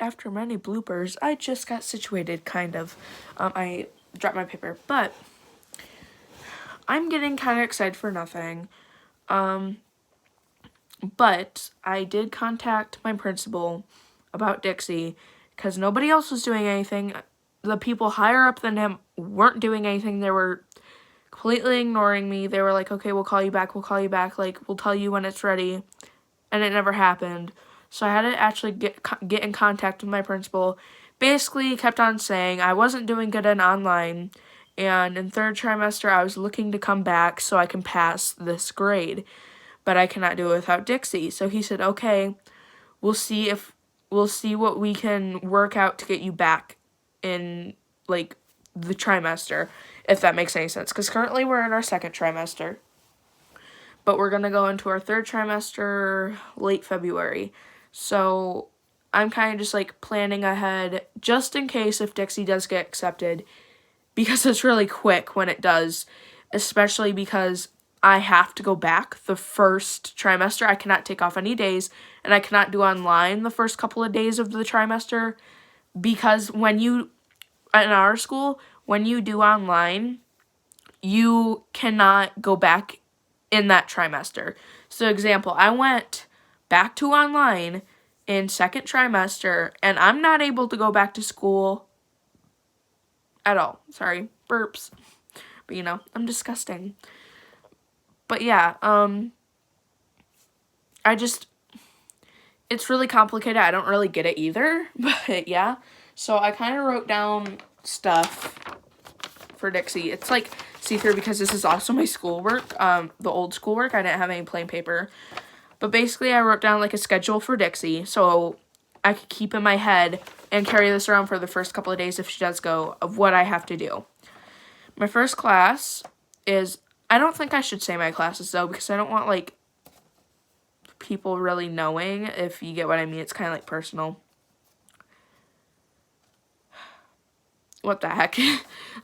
after many bloopers, I just got situated, kind of. I dropped my paper, but I'm getting kind of excited for nothing. But I did contact my principal about Dixie because nobody else was doing anything. The people higher up than him weren't doing anything. They were completely ignoring me. They were like, okay, we'll call you back. Like, we'll tell you when it's ready. And it never happened. So I had to actually get in contact with my principal. Basically, kept on saying I wasn't doing good in online. And in third trimester, I was looking to come back so I can pass this grade. But I cannot do it without Dixie. So he said, okay, we'll see what we can work out to get you back in, like, the trimester, if that makes any sense. Because currently we're in our second trimester. But we're going to go into our third trimester late February. So I'm kind of just, like, planning ahead just in case if Dixie does get accepted. Because it's really quick when it does. Especially because I have to go back the first trimester. I cannot take off any days. And I cannot do online the first couple of days of the trimester. Because in our school, when you do online, you cannot go back in that trimester. So example, I went back to online in second trimester, and I'm not able to go back to school at all. Sorry, burps. But you know, I'm disgusting. But yeah, it's really complicated. I don't really get it either, but yeah. So I kind of wrote down stuff for Dixie. It's like see-through because this is also my schoolwork, the old schoolwork. I didn't have any plain paper. But basically I wrote down like a schedule for Dixie so I could keep in my head and carry this around for the first couple of days if she does go, of what I have to do. My first class is, I don't think I should say my classes though because I don't want like people really knowing, if you get what I mean. It's kind of like personal. What the heck?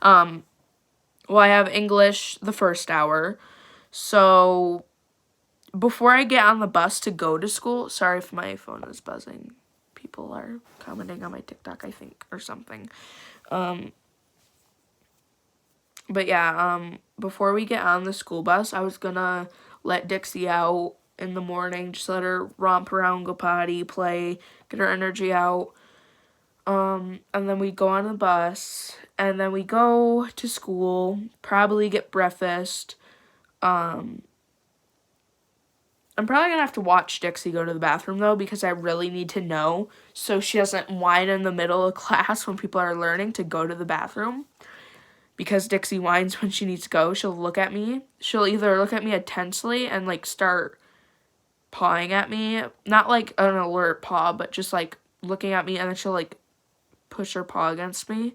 Well, I have English the first hour. So before I get on the bus to go to school, sorry if my phone is buzzing. People are commenting on my TikTok, I think, or something. But yeah, before we get on the school bus, I was gonna let Dixie out in the morning, just let her romp around, go potty, play, get her energy out. And then we go on the bus, and then we go to school, probably get breakfast. I'm probably gonna have to watch Dixie go to the bathroom, though, because I really need to know, so she doesn't whine in the middle of class when people are learning to go to the bathroom. Because Dixie whines when she needs to go. She'll look at me. She'll either look at me intensely and, like, start pawing at me. Not, like, an alert paw, but just, like, looking at me, and then she'll, like, push her paw against me.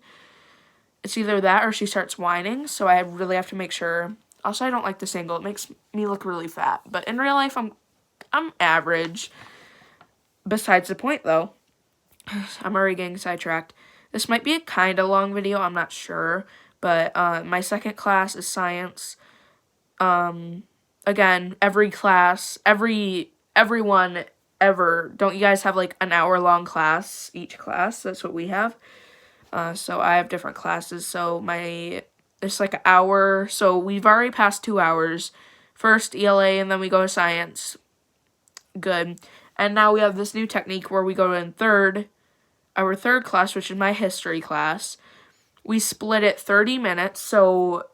It's either that or she starts whining, so I really have to make sure. Also, I don't like this angle. It makes me look really fat. But in real life, I'm average. Besides the point, though. I'm already getting sidetracked. This might be a kind of long video. I'm not sure. But my second class is science. Again, every class, everyone ever, don't you guys have like an hour-long class, each class? That's what we have. So I have different classes. So it's like an hour. So we've already passed 2 hours. First ELA, and then we go to science. Good. And now we have this new technique where we go in our third class, which is my history class. We split it 30 minutes, so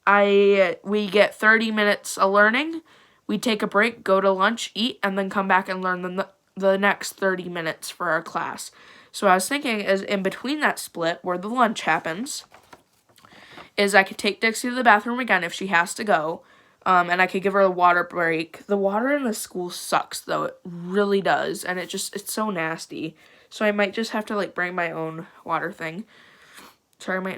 we get 30 minutes of learning. We take a break, go to lunch, eat, and then come back and learn the next 30 minutes for our class. So I was thinking, is in between that split, where the lunch happens, is I could take Dixie to the bathroom again if she has to go, and I could give her a water break. The water in the school sucks, though. It really does, and it's so nasty. So I might just have to, like, bring my own water thing. Sorry, my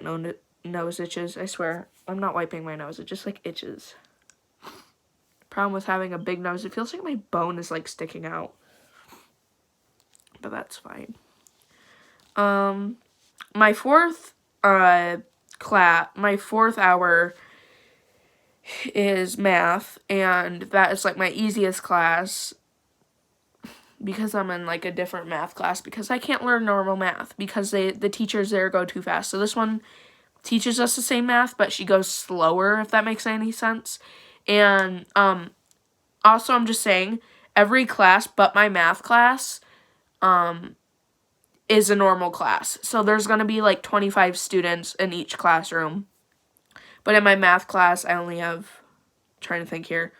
nose itches. I swear, I'm not wiping my nose. It just, like, itches. Problem with having a big nose, it feels like my bone is, like, sticking out. But that's fine. My fourth hour is math, and that is, like, my easiest class. because I'm in like a different math class because I can't learn normal math because the teachers there go too fast. So this one teaches us the same math, but she goes slower, if that makes any sense. And also, I'm just saying, every class but my math class is a normal class. So there's going to be like 25 students in each classroom. But in my math class, I only have, trying to think here,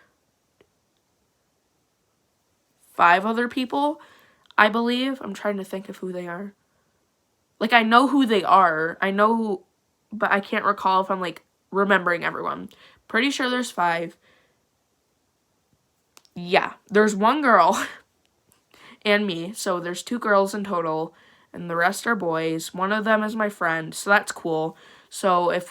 5 other people, I believe. I'm trying to think of who they are. Like, I know who they are. I know, but I can't recall if I'm, like, remembering everyone. Pretty sure there's 5. Yeah, there's 1 girl and me. So there's 2 girls in total, and the rest are boys. One of them is my friend, so that's cool. So if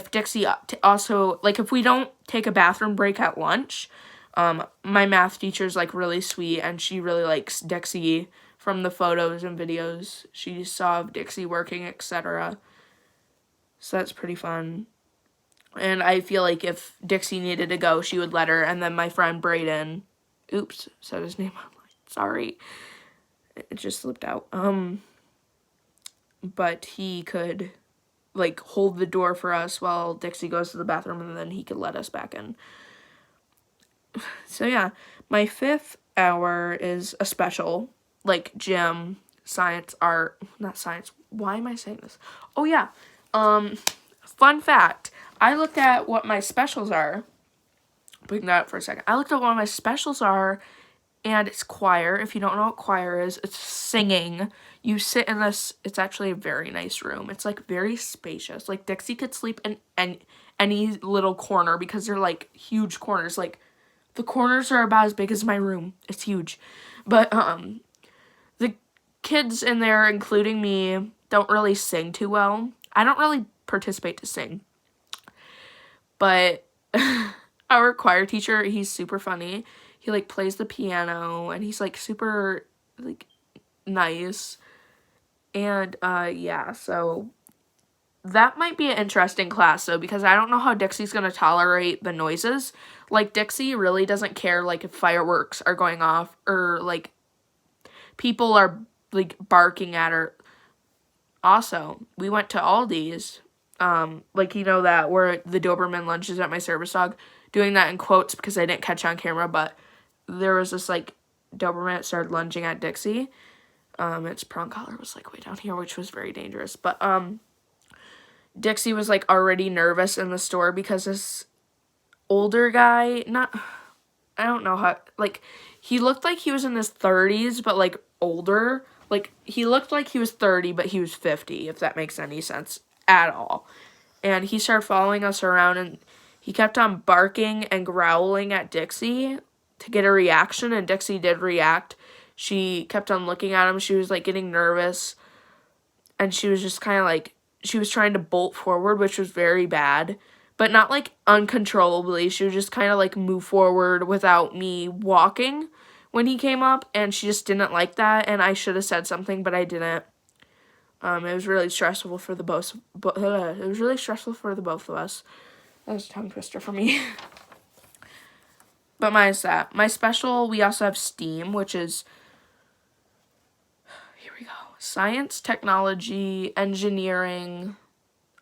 Dixie also, like, if we don't take a bathroom break at lunch, my math teacher's, like, really sweet, and she really likes Dixie from the photos and videos she saw of Dixie working, etc. So that's pretty fun. And I feel like if Dixie needed to go, she would let her, and then my friend Brayden, oops, said his name online, sorry, it just slipped out, but he could, like, hold the door for us while Dixie goes to the bathroom, and then he could let us back in. So yeah, my 5th hour is a special, like gym, science, art, not science, why am I saying this? Oh yeah, fun fact, I looked at what my specials are, putting that up for a second, I looked at what my specials are, and it's choir. If you don't know what choir is, it's singing. You sit in this, it's actually a very nice room. It's, like, very spacious. Like, Dixie could sleep in any little corner because they're, like, huge corners. Like, the corners are about as big as my room. It's huge. But, the kids in there, including me, don't really sing too well. I don't really participate to sing. But our choir teacher, he's super funny. He, like, plays the piano, and he's, like, super, like, nice. And, yeah, so that might be an interesting class, though, because I don't know how Dixie's gonna tolerate the noises. Like, Dixie really doesn't care, like, if fireworks are going off, or, like, people are, like, barking at her. Also, we went to Aldi's, like, you know that, where the Doberman lunges at my service dog, doing that in quotes because I didn't catch on camera, but there was this, like, Doberman that started lunging at Dixie. Its prong collar was, like, way down here, which was very dangerous. But, Dixie was, like, already nervous in the store because this older guy, I don't know how, like, he looked like he was in his 30s, but, like, older. Like, he looked like he was 30, but he was 50, if that makes any sense at all. And he started following us around, and he kept on barking and growling at Dixie to get a reaction, and Dixie did react. She kept on looking at him. She was, like, getting nervous, and she was just kind of, like, she was trying to bolt forward, which was very bad, but not, like, uncontrollably. She would just kind of, like, move forward without me walking when he came up, and she just didn't like that, and I should have said something, but I didn't. It was really stressful for the both. It was really stressful for the both of us. That was a tongue twister for me. But minus that. My special, we also have STEAM, which is, here we go, science, technology, engineering,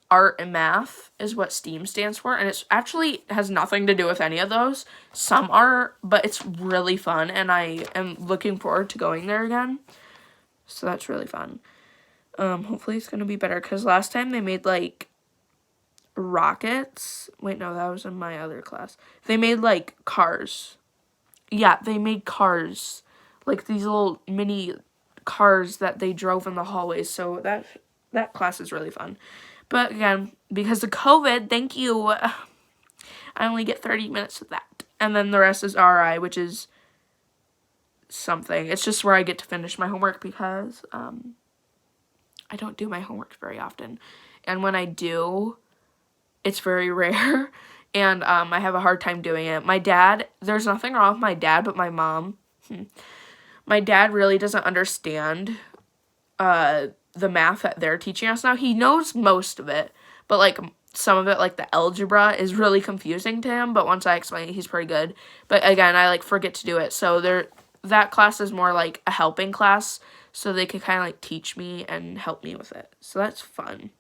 art, and math is what STEAM stands for. And it actually has nothing to do with any of those. Some are, but it's really fun, and I am looking forward to going there again. So that's really fun. Hopefully it's going to be better, because last time they made, like, rockets. Wait, no, that was in my other class. They made, like, cars. Yeah, they made cars. Like, these little mini cars that they drove in the hallways. So that class is really fun. But, again, because of COVID, thank you, I only get 30 minutes of that. And then the rest is RI, which is something. It's just where I get to finish my homework, because I don't do my homework very often. And when I do, it's very rare, and I have a hard time doing it. My dad, there's nothing wrong with my dad, but my mom, my dad really doesn't understand the math that they're teaching us now. He knows most of it, but, like, some of it, like the algebra, is really confusing to him, but once I explain it, he's pretty good. But again, I, like, forget to do it, so that class is more like a helping class, so they could kind of like teach me and help me with it. So that's fun.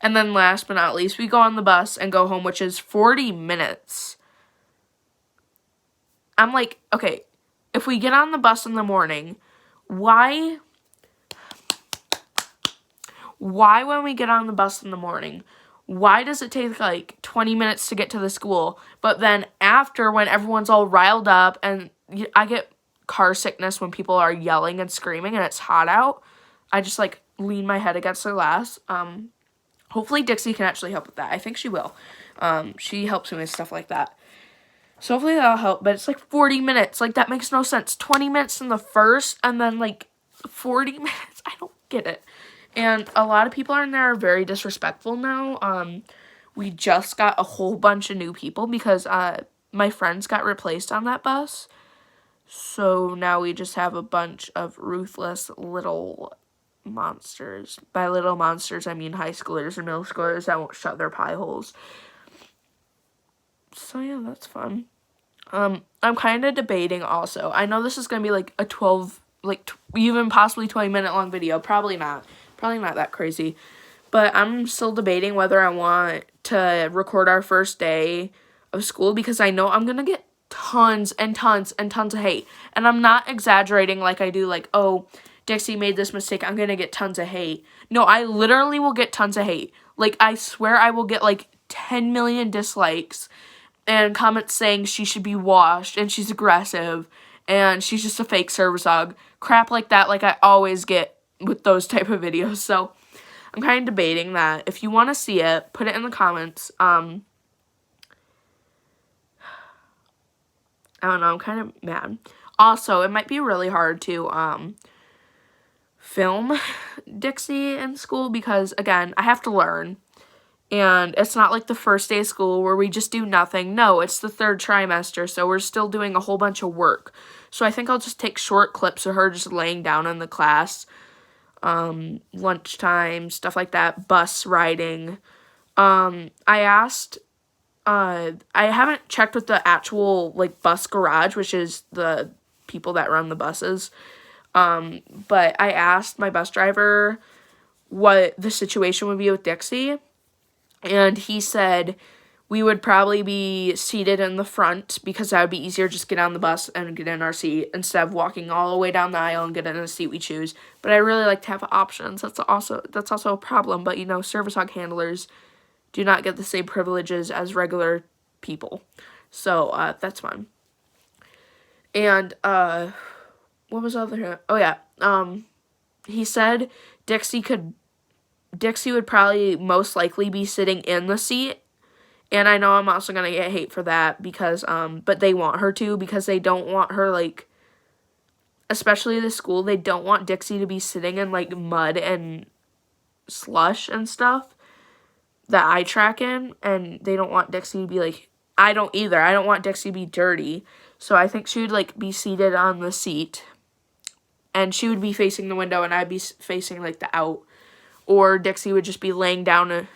And then last but not least, we go on the bus and go home, which is 40 minutes. I'm like, okay, if we get on the bus in the morning, why when we get on the bus in the morning, why does it take like 20 minutes to get to the school? But then after, when everyone's all riled up, and I get car sickness when people are yelling and screaming and it's hot out, I just like lean my head against the glass. Hopefully Dixie can actually help with that. I think she will. She helps me with stuff like that. So hopefully that'll help. But it's like 40 minutes. Like, that makes no sense. 20 minutes in the first, and then like 40 minutes. I don't get it. And a lot of people in there are very disrespectful now. We just got a whole bunch of new people because my friends got replaced on that bus. So now we just have a bunch of ruthless little monsters. By little monsters, I mean high schoolers or middle schoolers that won't shut their pie holes. So yeah, that's fun. I'm kind of debating also. I know this is going to be like a 12, like even possibly 20-minute long video. Probably not that crazy. But I'm still debating whether I want to record our first day of school, because I know I'm going to get tons and tons and tons of hate. And I'm not exaggerating like I do, like, oh, Dixie made this mistake, I'm going to get tons of hate. No, I literally will get tons of hate. Like, I swear I will get like 10 million dislikes and comments saying she should be washed and she's aggressive and she's just a fake service dog. Crap like that, like I always get with those type of videos. So I'm kind of debating that. If you want to see it, put it in the comments. I don't know, I'm kind of mad. Also, it might be really hard to film Dixie in school because, again, I have to learn. And it's not like the first day of school where we just do nothing. No, it's the third trimester, so we're still doing a whole bunch of work. So I think I'll just take short clips of her just laying down in the class. Lunchtime, stuff like that, bus riding. I haven't checked with the actual, like, bus garage, which is the people that run the buses. But I asked my bus driver what the situation would be with Dixie. And he said we would probably be seated in the front because that would be easier, just get on the bus and get in our seat instead of walking all the way down the aisle and get in a seat we choose. But I really like to have options. That's also a problem. But, you know, service dog handlers do not get the same privileges as regular people. So, that's fun. And, what was the other here? Oh, yeah. He said Dixie would probably most likely be sitting in the seat. And I know I'm also going to get hate for that because, but they want her to, because they don't want her, like, especially the school, they don't want Dixie to be sitting in, like, mud and slush and stuff that I track in. And they don't want Dixie to be, like, I don't either. I don't want Dixie to be dirty. So I think she would, like, be seated on the seat. And she would be facing the window and I'd be facing, like, the out. Or Dixie would just be laying down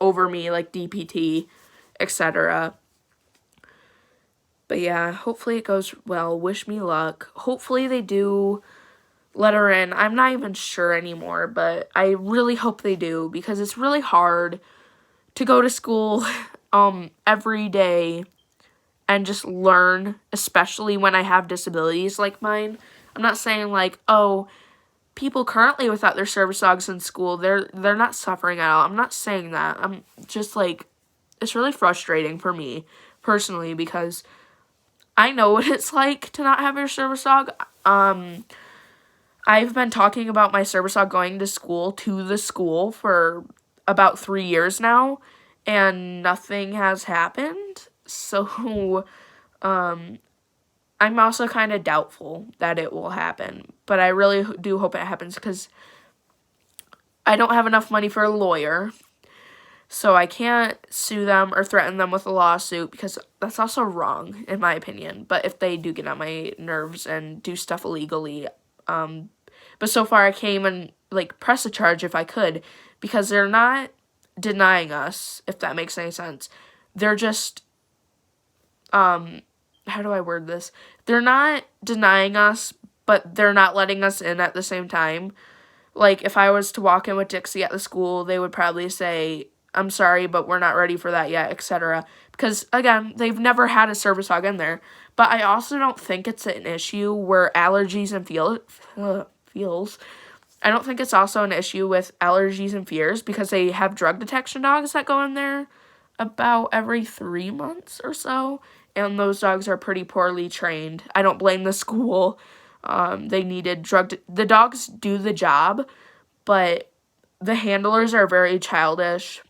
over me like DPT, etc. But yeah, hopefully it goes well. Wish me luck. Hopefully they do let her in. I'm not even sure anymore, but I really hope they do, because it's really hard to go to school every day and just learn, especially when I have disabilities like mine. I'm not saying like, oh, people currently without their service dogs in school, they're not suffering at all. I'm not saying that. I'm just like, it's really frustrating for me personally, because I know what it's like to not have your service dog. I've been talking about my service dog going to the school for about 3 years now, and nothing has happened. So, I'm also kind of doubtful that it will happen, but I really do hope it happens, because I don't have enough money for a lawyer, so I can't sue them or threaten them with a lawsuit, because that's also wrong, in my opinion. But if they do get on my nerves and do stuff illegally, but so far I can't even, like, press a charge if I could, because they're not denying us, if that makes any sense. They're just, how do I word this? They're not denying us, but they're not letting us in at the same time. Like, if I was to walk in with Dixie at the school, they would probably say, I'm sorry, but we're not ready for that yet, etc. Because, again, they've never had a service dog in there. But I also don't think it's an issue where allergies and feels. I don't think it's also an issue with allergies and fears because they have drug detection dogs that go in there about every 3 months or so. And those dogs are pretty poorly trained. I don't blame the school. They needed the dogs do the job, but the handlers are very childish,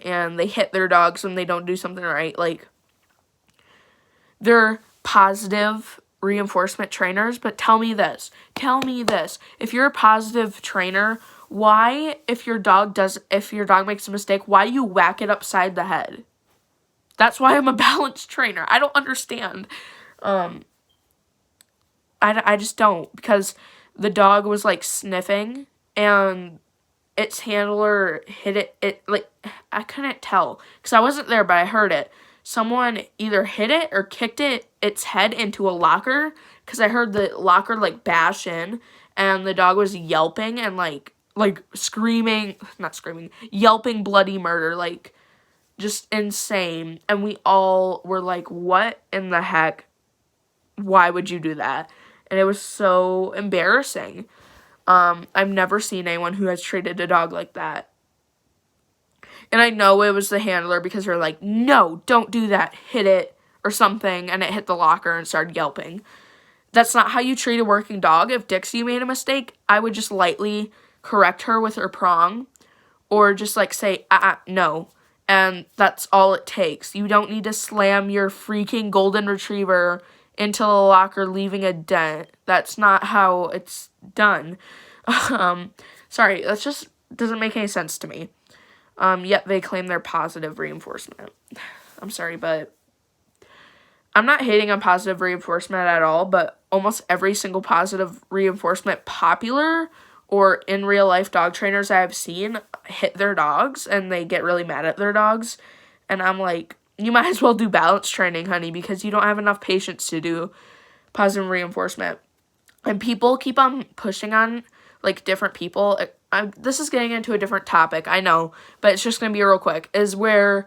and they hit their dogs when they don't do something right. Like, they're positive reinforcement trainers, but tell me this. If you're a positive trainer, why, if your dog makes a mistake, why do you whack it upside the head? That's why I'm a balanced trainer. I don't understand. I just don't, because the dog was, like, sniffing, and its handler hit it, like, I couldn't tell, because I wasn't there, but I heard it. Someone either hit it or kicked its head into a locker, because I heard the locker, like, bash in, and the dog was yelping and, like yelping bloody murder, like, just insane. And we all were like, what in the heck? Why would you do that? And it was so embarrassing. I've never seen anyone who has treated a dog like that. And I know it was the handler because they're like, no, don't do that, hit it, or something, and it hit the locker and started yelping. That's not how you treat a working dog. If Dixie made a mistake, I would just lightly correct her with her prong, or just, like, say, no. And that's all it takes. You don't need to slam your freaking golden retriever into the locker, leaving a dent. That's not how it's done. Sorry, that just doesn't make any sense to me. Yet they claim they're positive reinforcement. I'm sorry, but I'm not hating on positive reinforcement at all, but almost every single positive reinforcement popular or in real life dog trainers I've seen hit their dogs, and they get really mad at their dogs. And I'm like, you might as well do balance training, honey, because you don't have enough patience to do positive reinforcement. And people keep on pushing on, like, different people. This is getting into a different topic, I know, but it's just going to be real quick, is where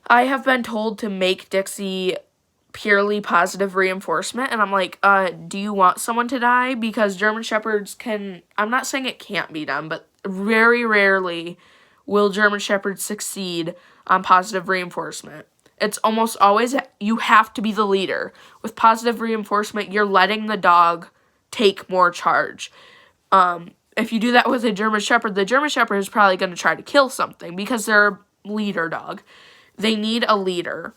I have been told to make Dixie purely positive reinforcement, and I'm like, do you want someone to die? Because German Shepherds I'm not saying it can't be done, but very rarely will German Shepherds succeed on positive reinforcement. It's almost always, you have to be the leader. With positive reinforcement, you're letting the dog take more charge. If you do that with a German Shepherd, the German Shepherd is probably going to try to kill something because they're a leader dog. They need a leader.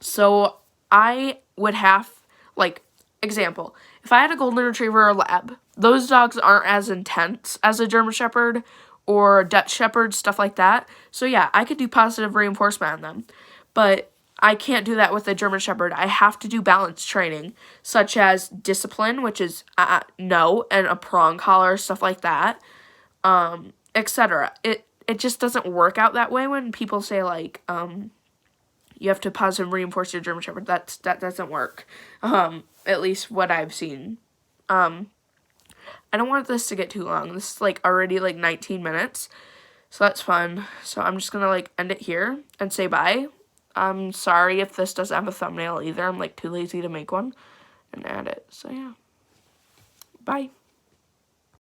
So I would have, like, example, if I had a golden retriever or a lab, those dogs aren't as intense as a German Shepherd or Dutch Shepherd, stuff like that. So yeah, I could do positive reinforcement on them, but I can't do that with a German Shepherd. I have to do balance training, such as discipline, which is no, and a prong collar, stuff like that, etc. It just doesn't work out that way when people say, like, you have to positive reinforce your German Shepherd. That doesn't work. At least what I've seen. I don't want this to get too long. This is, like, already, like, 19 minutes. So that's fun. So I'm just gonna, like, end it here and say bye. I'm sorry if this doesn't have a thumbnail either. I'm, like, too lazy to make one and add it. So yeah. Bye.